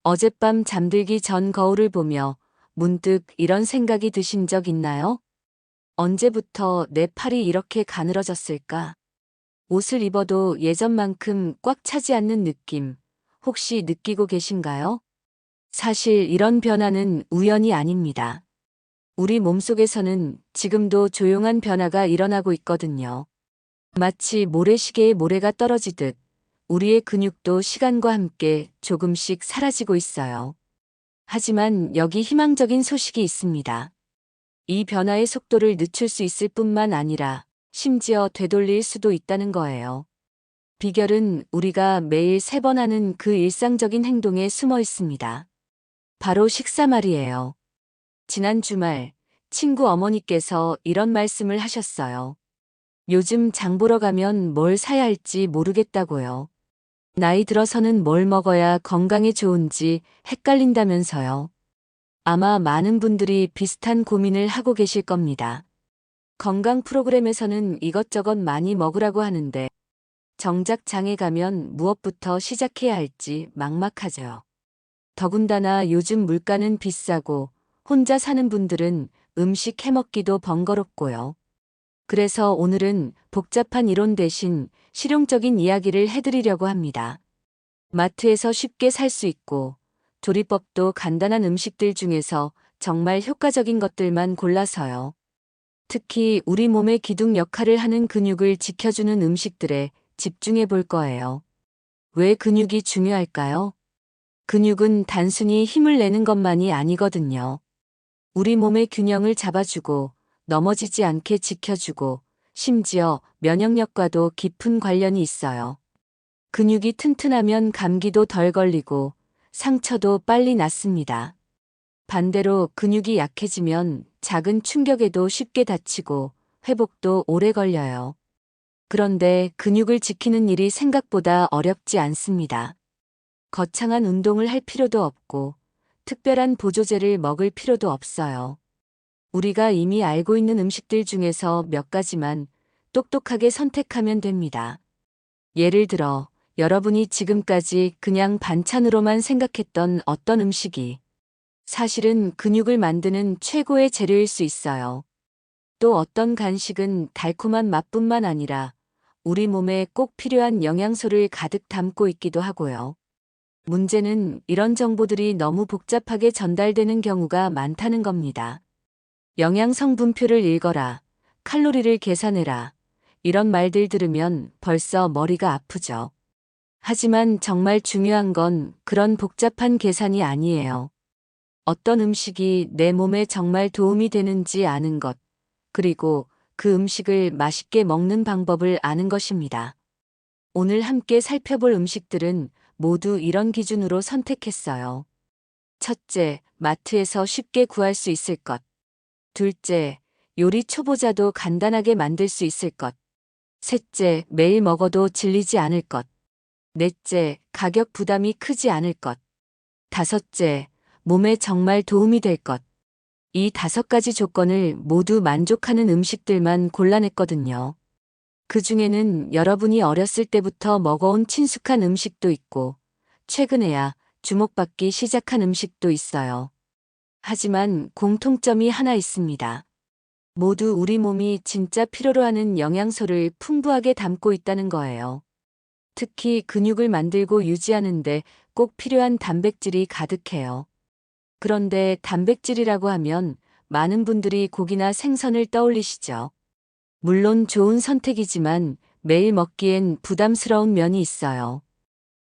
어젯밤 잠들기 전 거울을 보며 문득 이런 생각이 드신 적 있나요? 언제부터 내 팔이 이렇게 가늘어졌을까? 옷을 입어도 예전만큼 꽉 차지 않는 느낌, 혹시 느끼고 계신가요? 사실 이런 변화는 우연이 아닙니다. 우리 몸속에서는 지금도 조용한 변화가 일어나고 있거든요. 마치 모래시계에 모래가 떨어지듯 우리의 근육도 시간과 함께 조금씩 사라지고 있어요. 하지만 여기 희망적인 소식이 있습니다. 이 변화의 속도를 늦출 수 있을 뿐만 아니라 심지어 되돌릴 수도 있다는 거예요. 비결은 우리가 매일 3번 하는 그 일상적인 행동에 숨어 있습니다. 바로 식사 말이에요. 지난 주말 친구 어머니께서 이런 말씀을 하셨어요. 요즘 장 보러 가면 뭘 사야 할지 모르겠다고요. 나이 들어서는 뭘 먹어야 건강에 좋은지 헷갈린다면서요. 아마 많은 분들이 비슷한 고민을 하고 계실 겁니다. 건강 프로그램에서는 이것저것 많이 먹으라고 하는데 정작 장에 가면 무엇부터 시작해야 할지 막막하죠. 더군다나 요즘 물가는 비싸고 혼자 사는 분들은 음식 해먹기도 번거롭고요. 그래서 오늘은 복잡한 이론 대신 실용적인 이야기를 해드리려고 합니다. 마트에서 쉽게 살 수 있고 조리법도 간단한 음식들 중에서 정말 효과적인 것들만 골라서요. 특히 우리 몸의 기둥 역할을 하는 근육을 지켜주는 음식들에 집중해 볼 거예요. 왜 근육이 중요할까요? 근육은 단순히 힘을 내는 것만이 아니거든요. 우리 몸의 균형을 잡아주고 넘어지지 않게 지켜주고 심지어 면역력과도 깊은 관련이 있어요. 근육이 튼튼하면 감기도 덜 걸리고 상처도 빨리 낫습니다. 반대로 근육이 약해지면 작은 충격에도 쉽게 다치고 회복도 오래 걸려요. 그런데 근육을 지키는 일이 생각보다 어렵지 않습니다. 거창한 운동을 할 필요도 없고 특별한 보조제를 먹을 필요도 없어요. 우리가 이미 알고 있는 음식들 중에서 몇 가지만 똑똑하게 선택하면 됩니다. 예를 들어 여러분이 지금까지 그냥 반찬으로만 생각했던 어떤 음식이 사실은 근육을 만드는 최고의 재료일 수 있어요. 또 어떤 간식은 달콤한 맛뿐만 아니라 우리 몸에 꼭 필요한 영양소를 가득 담고 있기도 하고요. 문제는 이런 정보들이 너무 복잡하게 전달되는 경우가 많다는 겁니다. 영양 성분표를 읽어라, 칼로리를 계산해라, 이런 말들 들으면 벌써 머리가 아프죠. 하지만 정말 중요한 건 그런 복잡한 계산이 아니에요. 어떤 음식이 내 몸에 정말 도움이 되는지 아는 것, 그리고 그 음식을 맛있게 먹는 방법을 아는 것입니다. 오늘 함께 살펴볼 음식들은 모두 이런 기준으로 선택했어요. 첫째, 마트에서 쉽게 구할 수 있을 것. 둘째, 요리 초보자도 간단하게 만들 수 있을 것. 셋째, 매일 먹어도 질리지 않을 것. 넷째, 가격 부담이 크지 않을 것. 다섯째, 몸에 정말 도움이 될 것. 이 5가지 조건을 모두 만족하는 음식들만 골라냈거든요. 그 중에는 여러분이 어렸을 때부터 먹어온 친숙한 음식도 있고, 최근에야 주목받기 시작한 음식도 있어요. 하지만 공통점이 하나 있습니다. 모두 우리 몸이 진짜 필요로 하는 영양소를 풍부하게 담고 있다는 거예요. 특히 근육을 만들고 유지하는데 꼭 필요한 단백질이 가득해요. 그런데 단백질이라고 하면 많은 분들이 고기나 생선을 떠올리시죠. 물론 좋은 선택이지만 매일 먹기엔 부담스러운 면이 있어요.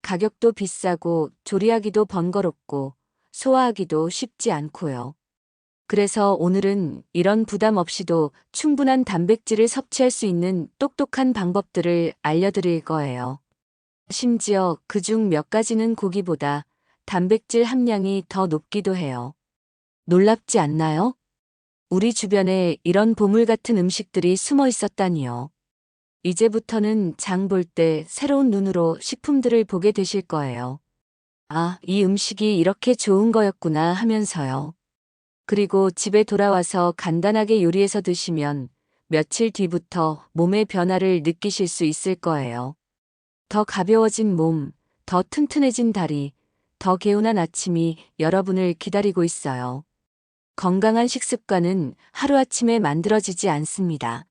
가격도 비싸고 조리하기도 번거롭고 소화하기도 쉽지 않고요. 그래서 오늘은 이런 부담 없이도 충분한 단백질을 섭취할 수 있는 똑똑한 방법들을 알려드릴 거예요. 심지어 그중 몇 가지는 고기보다 단백질 함량이 더 높기도 해요. 놀랍지 않나요? 우리 주변에 이런 보물 같은 음식들이 숨어 있었다니요. 이제부터는 장 볼 때 새로운 눈으로 식품들을 보게 되실 거예요. 아, 이 음식이 이렇게 좋은 거였구나 하면서요. 그리고 집에 돌아와서 간단하게 요리해서 드시면 며칠 뒤부터 몸의 변화를 느끼실 수 있을 거예요. 더 가벼워진 몸, 더 튼튼해진 다리, 더 개운한 아침이 여러분을 기다리고 있어요. 건강한 식습관은 하루아침에 만들어지지 않습니다.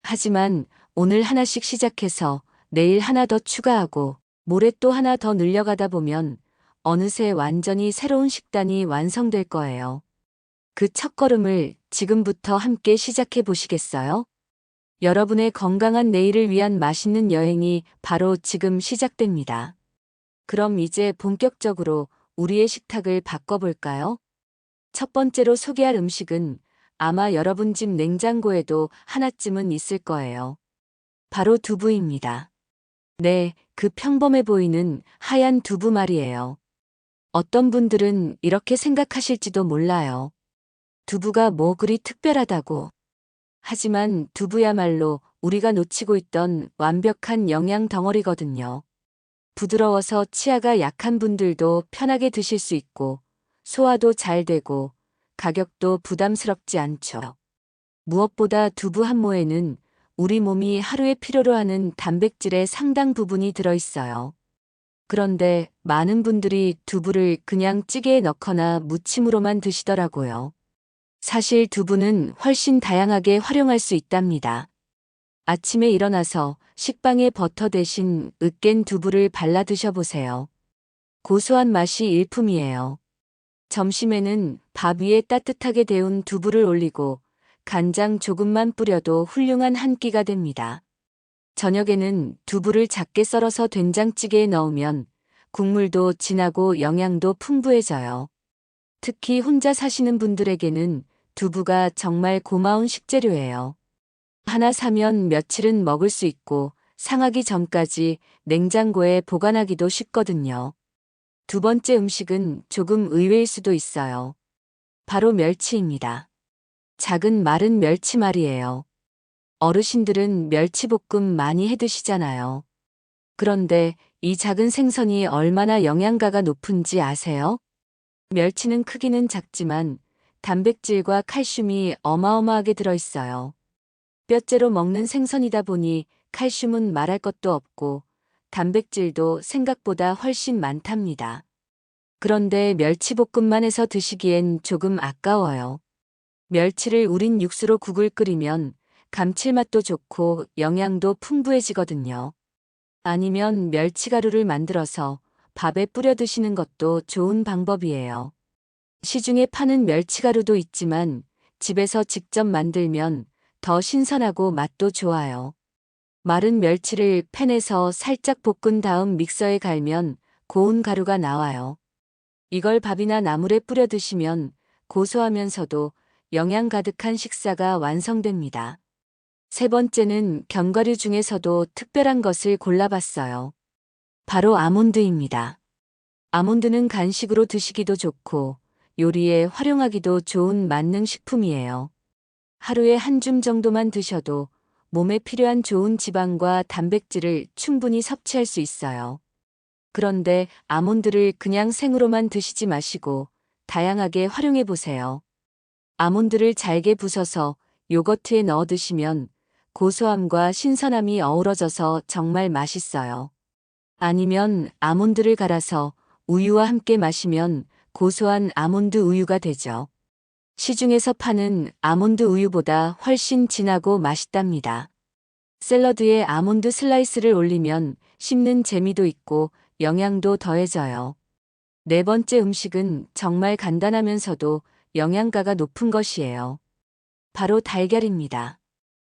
하지만 오늘 하나씩 시작해서 내일 하나 더 추가하고 모레 또 하나 더 늘려가다 보면 어느새 완전히 새로운 식단이 완성될 거예요. 그 첫걸음을 지금부터 함께 시작해 보시겠어요? 여러분의 건강한 내일을 위한 맛있는 여행이 바로 지금 시작됩니다. 그럼 이제 본격적으로 우리의 식탁을 바꿔볼까요? 첫 번째로 소개할 음식은 아마 여러분 집 냉장고에도 하나쯤은 있을 거예요. 바로 두부입니다. 네, 그 평범해 보이는 하얀 두부 말이에요. 어떤 분들은 이렇게 생각하실지도 몰라요. 두부가 뭐 그리 특별하다고. 하지만 두부야말로 우리가 놓치고 있던 완벽한 영양 덩어리거든요. 부드러워서 치아가 약한 분들도 편하게 드실 수 있고, 소화도 잘 되고, 가격도 부담스럽지 않죠. 무엇보다 두부 한 모에는 우리 몸이 하루에 필요로 하는 단백질의 상당 부분이 들어있어요. 그런데 많은 분들이 두부를 그냥 찌개에 넣거나 무침으로만 드시더라고요. 사실 두부는 훨씬 다양하게 활용할 수 있답니다. 아침에 일어나서 식빵에 버터 대신 으깬 두부를 발라 드셔보세요. 고소한 맛이 일품이에요. 점심에는 밥 위에 따뜻하게 데운 두부를 올리고 간장 조금만 뿌려도 훌륭한 한 끼가 됩니다. 저녁에는 두부를 작게 썰어서 된장찌개에 넣으면 국물도 진하고 영양도 풍부해져요. 특히 혼자 사시는 분들에게는 두부가 정말 고마운 식재료예요. 하나 사면 며칠은 먹을 수 있고 상하기 전까지 냉장고에 보관하기도 쉽거든요. 두 번째 음식은 조금 의외일 수도 있어요. 바로 멸치입니다. 작은 마른 멸치 말이에요. 어르신들은 멸치볶음 많이 해 드시잖아요. 그런데 이 작은 생선이 얼마나 영양가가 높은지 아세요? 멸치는 크기는 작지만 단백질과 칼슘이 어마어마하게 들어있어요. 뼈째로 먹는 생선이다 보니 칼슘은 말할 것도 없고 단백질도 생각보다 훨씬 많답니다. 그런데 멸치볶음만 해서 드시기엔 조금 아까워요. 멸치를 우린 육수로 국을 끓이면 감칠맛도 좋고 영양도 풍부해지거든요. 아니면 멸치가루를 만들어서 밥에 뿌려 드시는 것도 좋은 방법이에요. 시중에 파는 멸치가루도 있지만 집에서 직접 만들면 더 신선하고 맛도 좋아요. 마른 멸치를 팬에서 살짝 볶은 다음 믹서에 갈면 고운 가루가 나와요. 이걸 밥이나 나물에 뿌려 드시면 고소하면서도 영양 가득한 식사가 완성됩니다. 세 번째는 견과류 중에서도 특별한 것을 골라봤어요. 바로 아몬드입니다. 아몬드는 간식으로 드시기도 좋고 요리에 활용하기도 좋은 만능 식품이에요. 하루에 한 줌 정도만 드셔도 몸에 필요한 좋은 지방과 단백질을 충분히 섭취할 수 있어요. 그런데 아몬드를 그냥 생으로만 드시지 마시고 다양하게 활용해 보세요. 아몬드를 잘게 부숴서 요거트에 넣어 드시면 고소함과 신선함이 어우러져서 정말 맛있어요. 아니면 아몬드를 갈아서 우유와 함께 마시면 고소한 아몬드 우유가 되죠. 시중에서 파는 아몬드 우유보다 훨씬 진하고 맛있답니다. 샐러드에 아몬드 슬라이스를 올리면 씹는 재미도 있고 영양도 더해져요. 네 번째 음식은 정말 간단하면서도 영양가가 높은 것이에요. 바로 달걀입니다.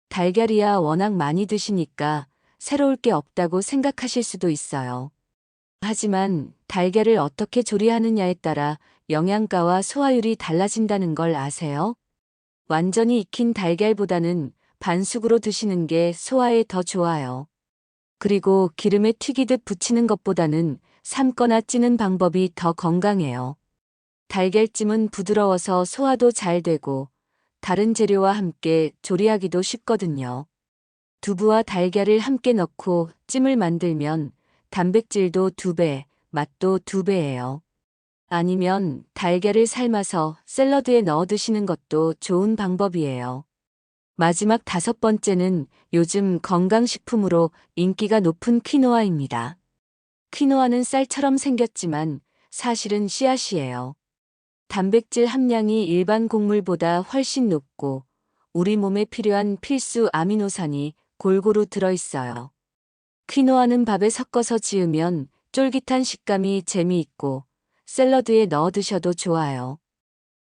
달걀이야 워낙 많이 드시니까 새로울 게 없다고 생각하실 수도 있어요. 하지만 달걀을 어떻게 조리하느냐에 따라 영양가와 소화율이 달라진다는 걸 아세요? 완전히 익힌 달걀보다는 반숙으로 드시는 게 소화에 더 좋아요. 그리고 기름에 튀기듯 부치는 것보다는 삶거나 찌는 방법이 더 건강해요. 달걀찜은 부드러워서 소화도 잘 되고 다른 재료와 함께 조리하기도 쉽거든요. 두부와 달걀을 함께 넣고 찜을 만들면 단백질도 2배, 맛도 2배예요. 아니면 달걀을 삶아서 샐러드에 넣어 드시는 것도 좋은 방법이에요. 마지막 다섯 번째는 요즘 건강식품으로 인기가 높은 퀴노아입니다. 퀴노아는 쌀처럼 생겼지만 사실은 씨앗이에요. 단백질 함량이 일반 곡물보다 훨씬 높고 우리 몸에 필요한 필수 아미노산이 골고루 들어있어요. 퀴노아는 밥에 섞어서 지으면 쫄깃한 식감이 재미있고 샐러드에 넣어 드셔도 좋아요.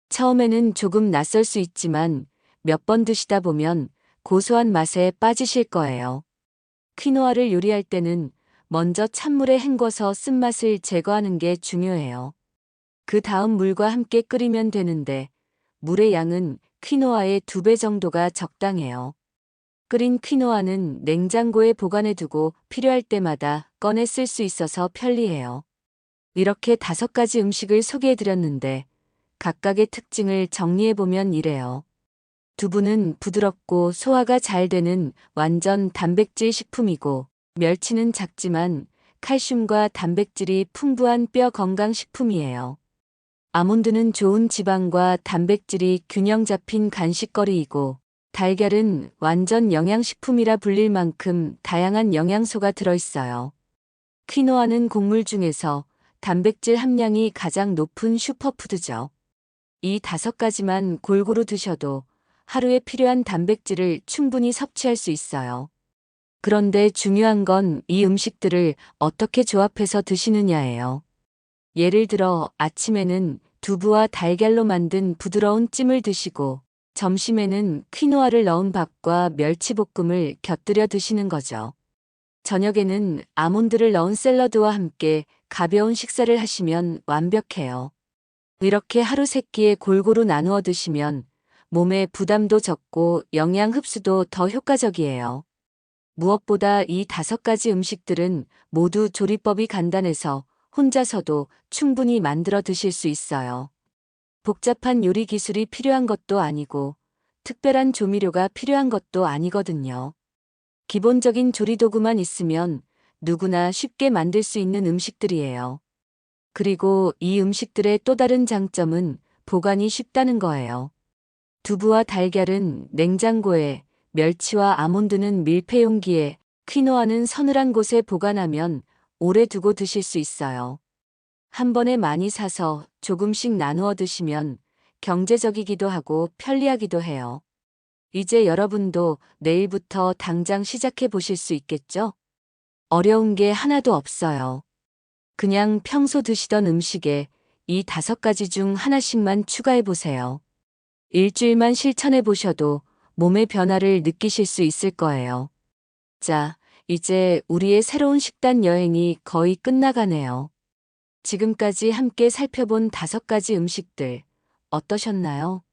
처음에는 조금 낯설 수 있지만 몇 번 드시다 보면 고소한 맛에 빠지실 거예요. 퀴노아를 요리할 때는 먼저 찬물에 헹궈서 쓴맛을 제거하는 게 중요해요. 그 다음 물과 함께 끓이면 되는데 물의 양은 퀴노아의 2배 정도가 적당해요. 끓인 퀴노아는 냉장고에 보관해 두고 필요할 때마다 꺼내 쓸 수 있어서 편리해요. 이렇게 5가지 음식을 소개해 드렸는데 각각의 특징을 정리해 보면 이래요. 두부는 부드럽고 소화가 잘 되는 완전 단백질 식품이고, 멸치는 작지만 칼슘과 단백질이 풍부한 뼈 건강 식품이에요. 아몬드는 좋은 지방과 단백질이 균형 잡힌 간식거리이고, 달걀은 완전 영양식품이라 불릴 만큼 다양한 영양소가 들어있어요. 퀴노아는 곡물 중에서 단백질 함량이 가장 높은 슈퍼푸드죠. 이 5가지만 골고루 드셔도 하루에 필요한 단백질을 충분히 섭취할 수 있어요. 그런데 중요한 건 이 음식들을 어떻게 조합해서 드시느냐예요. 예를 들어 아침에는 두부와 달걀로 만든 부드러운 찜을 드시고 점심에는 퀴노아를 넣은 밥과 멸치볶음을 곁들여 드시는 거죠. 저녁에는 아몬드를 넣은 샐러드와 함께 가벼운 식사를 하시면 완벽해요. 이렇게 하루 3끼에 골고루 나누어 드시면 몸에 부담도 적고 영양 흡수도 더 효과적이에요. 무엇보다 이 5가지 음식들은 모두 조리법이 간단해서 혼자서도 충분히 만들어 드실 수 있어요. 복잡한 요리 기술이 필요한 것도 아니고 특별한 조미료가 필요한 것도 아니거든요. 기본적인 조리도구만 있으면 누구나 쉽게 만들 수 있는 음식들이에요. 그리고 이 음식들의 또 다른 장점은 보관이 쉽다는 거예요. 두부와 달걀은 냉장고에, 멸치와 아몬드는 밀폐 용기에, 퀴노아는 서늘한 곳에 보관하면 오래 두고 드실 수 있어요. 한 번에 많이 사서 조금씩 나누어 드시면 경제적이기도 하고 편리하기도 해요. 이제 여러분도 내일부터 당장 시작해 보실 수 있겠죠? 어려운 게 하나도 없어요. 그냥 평소 드시던 음식에 이 5가지 중 하나씩만 추가해 보세요. 일주일만 실천해 보셔도 몸의 변화를 느끼실 수 있을 거예요. 자, 이제 우리의 새로운 식단 여행이 거의 끝나가네요. 지금까지 함께 살펴본 5가지 음식들 어떠셨나요?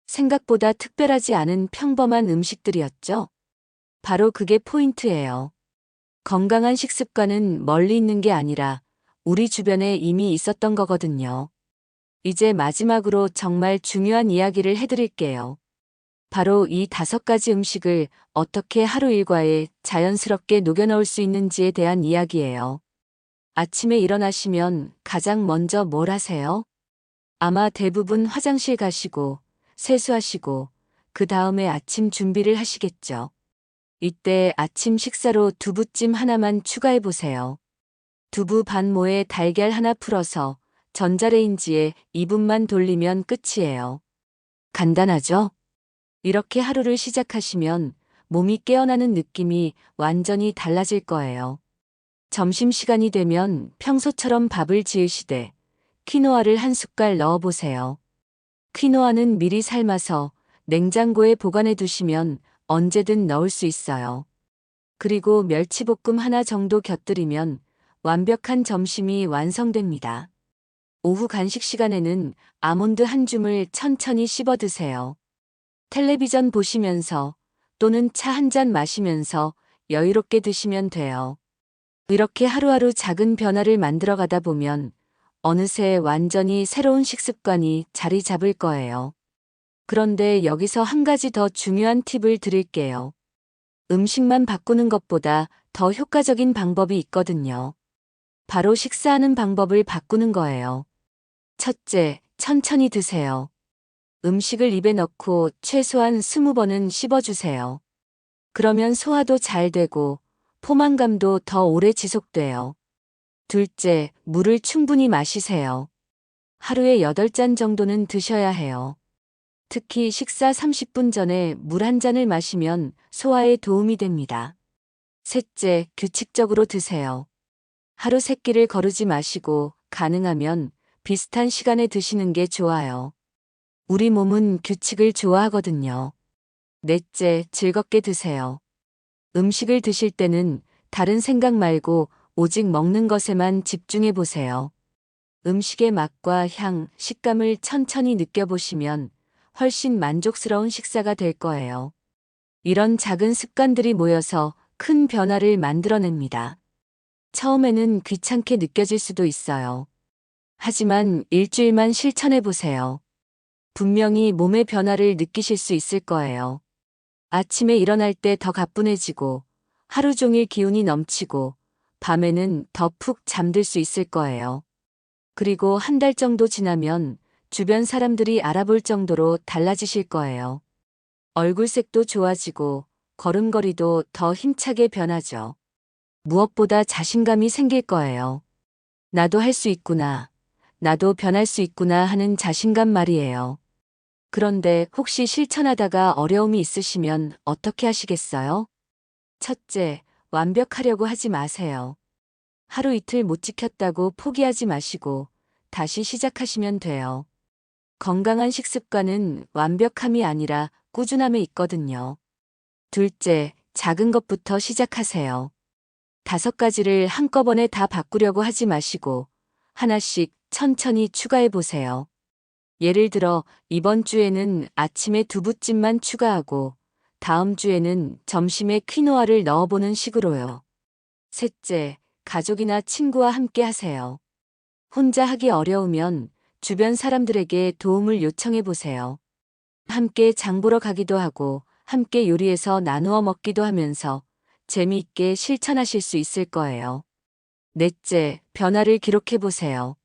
생각보다 특별하지 않은 평범한 음식들이었죠? 바로 그게 포인트예요. 건강한 식습관은 멀리 있는 게 아니라 우리 주변에 이미 있었던 거거든요. 이제 마지막으로 정말 중요한 이야기를 해드릴게요. 바로 이 5가지 음식을 어떻게 하루 일과에 자연스럽게 녹여 넣을 수 있는지에 대한 이야기예요. 아침에 일어나시면 가장 먼저 뭘 하세요? 아마 대부분 화장실 가시고 세수하시고 그 다음에 아침 준비를 하시겠죠. 이때 아침 식사로 두부찜 하나만 추가해 보세요. 두부 반모에 달걀 하나 풀어서 전자레인지에 2분만 돌리면 끝이에요. 간단하죠? 이렇게 하루를 시작하시면 몸이 깨어나는 느낌이 완전히 달라질 거예요. 점심시간이 되면 평소처럼 밥을 지으시되 퀴노아를 한 숟갈 넣어보세요. 퀴노아는 미리 삶아서 냉장고에 보관해 두시면 언제든 넣을 수 있어요. 그리고 멸치볶음 하나 정도 곁들이면 완벽한 점심이 완성됩니다. 오후 간식 시간에는 아몬드 한 줌을 천천히 씹어 드세요. 텔레비전 보시면서 또는 차 한 잔 마시면서 여유롭게 드시면 돼요. 이렇게 하루하루 작은 변화를 만들어 가다 보면 어느새 완전히 새로운 식습관이 자리 잡을 거예요. 그런데 여기서 한 가지 더 중요한 팁을 드릴게요. 음식만 바꾸는 것보다 더 효과적인 방법이 있거든요. 바로 식사하는 방법을 바꾸는 거예요. 첫째, 천천히 드세요. 음식을 입에 넣고 최소한 20번은 씹어주세요. 그러면 소화도 잘 되고 포만감도 더 오래 지속돼요. 둘째, 물을 충분히 마시세요. 하루에 8잔 정도는 드셔야 해요. 특히 식사 30분 전에 물 한 잔을 마시면 소화에 도움이 됩니다. 셋째, 규칙적으로 드세요. 하루 3끼를 거르지 마시고 가능하면 비슷한 시간에 드시는 게 좋아요. 우리 몸은 규칙을 좋아하거든요. 넷째, 즐겁게 드세요. 음식을 드실 때는 다른 생각 말고 오직 먹는 것에만 집중해 보세요. 음식의 맛과 향, 식감을 천천히 느껴보시면 훨씬 만족스러운 식사가 될 거예요. 이런 작은 습관들이 모여서 큰 변화를 만들어냅니다. 처음에는 귀찮게 느껴질 수도 있어요. 하지만 일주일만 실천해 보세요. 분명히 몸의 변화를 느끼실 수 있을 거예요. 아침에 일어날 때 더 가뿐해지고 하루 종일 기운이 넘치고 밤에는 더 푹 잠들 수 있을 거예요. 그리고 한 달 정도 지나면 주변 사람들이 알아볼 정도로 달라지실 거예요. 얼굴색도 좋아지고 걸음걸이도 더 힘차게 변하죠. 무엇보다 자신감이 생길 거예요. 나도 할 수 있구나. 나도 변할 수 있구나 하는 자신감 말이에요. 그런데 혹시 실천하다가 어려움이 있으시면 어떻게 하시겠어요? 첫째, 완벽하려고 하지 마세요. 하루 이틀 못 지켰다고 포기하지 마시고 다시 시작하시면 돼요. 건강한 식습관은 완벽함이 아니라 꾸준함에 있거든요. 둘째, 작은 것부터 시작하세요. 5가지를 한꺼번에 다 바꾸려고 하지 마시고 하나씩 천천히 추가해 보세요. 예를 들어 이번 주에는 아침에 두부찜만 추가하고 다음 주에는 점심에 퀴노아를 넣어보는 식으로요. 셋째, 가족이나 친구와 함께 하세요. 혼자 하기 어려우면 주변 사람들에게 도움을 요청해 보세요. 함께 장 보러 가기도 하고 함께 요리해서 나누어 먹기도 하면서 재미있게 실천하실 수 있을 거예요. 넷째, 변화를 기록해 보세요.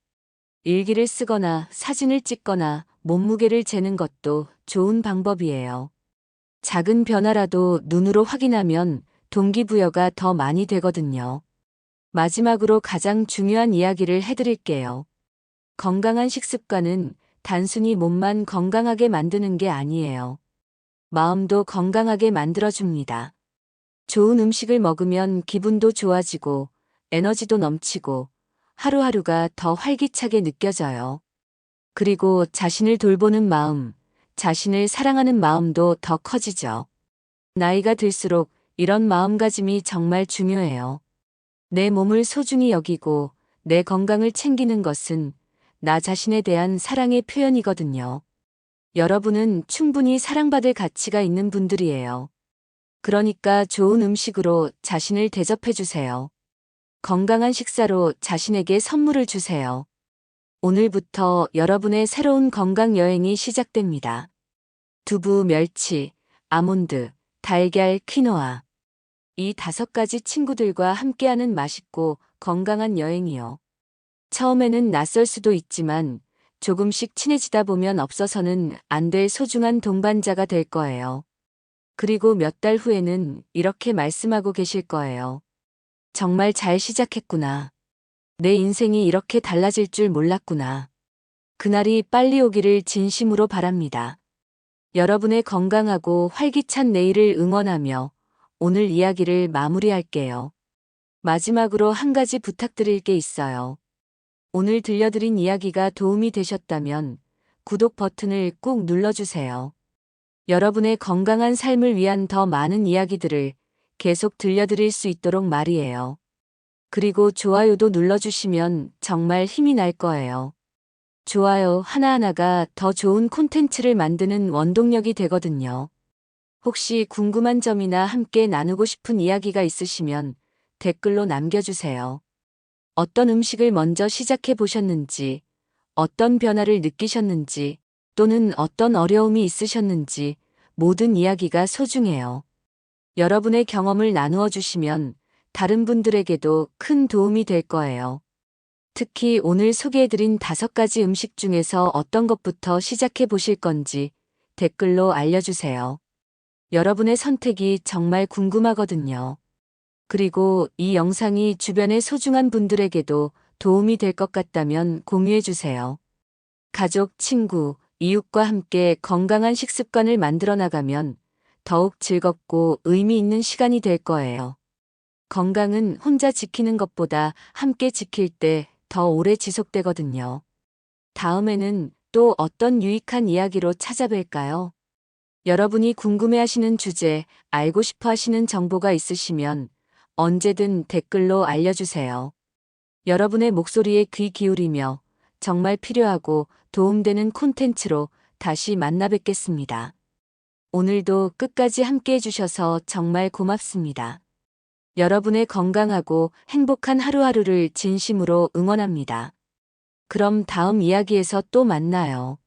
일기를 쓰거나 사진을 찍거나 몸무게를 재는 것도 좋은 방법이에요. 작은 변화라도 눈으로 확인하면 동기부여가 더 많이 되거든요. 마지막으로 가장 중요한 이야기를 해드릴게요. 건강한 식습관은 단순히 몸만 건강하게 만드는 게 아니에요. 마음도 건강하게 만들어줍니다. 좋은 음식을 먹으면 기분도 좋아지고 에너지도 넘치고 하루하루가 더 활기차게 느껴져요. 그리고 자신을 돌보는 마음, 자신을 사랑하는 마음도 더 커지죠. 나이가 들수록 이런 마음가짐이 정말 중요해요. 내 몸을 소중히 여기고 내 건강을 챙기는 것은 나 자신에 대한 사랑의 표현이거든요. 여러분은 충분히 사랑받을 가치가 있는 분들이에요. 그러니까 좋은 음식으로 자신을 대접해 주세요. 건강한 식사로 자신에게 선물을 주세요. 오늘부터 여러분의 새로운 건강 여행이 시작됩니다. 두부, 멸치, 아몬드, 달걀, 퀴노아. 이 5가지 친구들과 함께하는 맛있고 건강한 여행이요. 처음에는 낯설 수도 있지만 조금씩 친해지다 보면 없어서는 안 될 소중한 동반자가 될 거예요. 그리고 몇 달 후에는 이렇게 말씀하고 계실 거예요. 정말 잘 시작했구나. 내 인생이 이렇게 달라질 줄 몰랐구나. 그날이 빨리 오기를 진심으로 바랍니다. 여러분의 건강하고 활기찬 내일을 응원하며 오늘 이야기를 마무리할게요. 마지막으로 한 가지 부탁드릴 게 있어요. 오늘 들려드린 이야기가 도움이 되셨다면 구독 버튼을 꾹 눌러주세요. 여러분의 건강한 삶을 위한 더 많은 이야기들을 계속 들려드릴 수 있도록 말이에요. 그리고 좋아요도 눌러주시면 정말 힘이 날 거예요. 좋아요 하나하나가 더 좋은 콘텐츠를 만드는 원동력이 되거든요. 혹시 궁금한 점이나 함께 나누고 싶은 이야기가 있으시면 댓글로 남겨주세요. 어떤 음식을 먼저 시작해 보셨는지, 어떤 변화를 느끼셨는지, 또는 어떤 어려움이 있으셨는지 모든 이야기가 소중해요. 여러분의 경험을 나누어 주시면 다른 분들에게도 큰 도움이 될 거예요. 특히 오늘 소개해드린 5가지 음식 중에서 어떤 것부터 시작해 보실 건지 댓글로 알려주세요. 여러분의 선택이 정말 궁금하거든요. 그리고 이 영상이 주변의 소중한 분들에게도 도움이 될 것 같다면 공유해 주세요. 가족, 친구, 이웃과 함께 건강한 식습관을 만들어 나가면 더욱 즐겁고 의미 있는 시간이 될 거예요. 건강은 혼자 지키는 것보다 함께 지킬 때 더 오래 지속되거든요. 다음에는 또 어떤 유익한 이야기로 찾아뵐까요? 여러분이 궁금해하시는 주제, 알고 싶어 하시는 정보가 있으시면 언제든 댓글로 알려주세요. 여러분의 목소리에 귀 기울이며 정말 필요하고 도움되는 콘텐츠로 다시 만나 뵙겠습니다. 오늘도 끝까지 함께 해주셔서 정말 고맙습니다. 여러분의 건강하고 행복한 하루하루를 진심으로 응원합니다. 그럼 다음 이야기에서 또 만나요.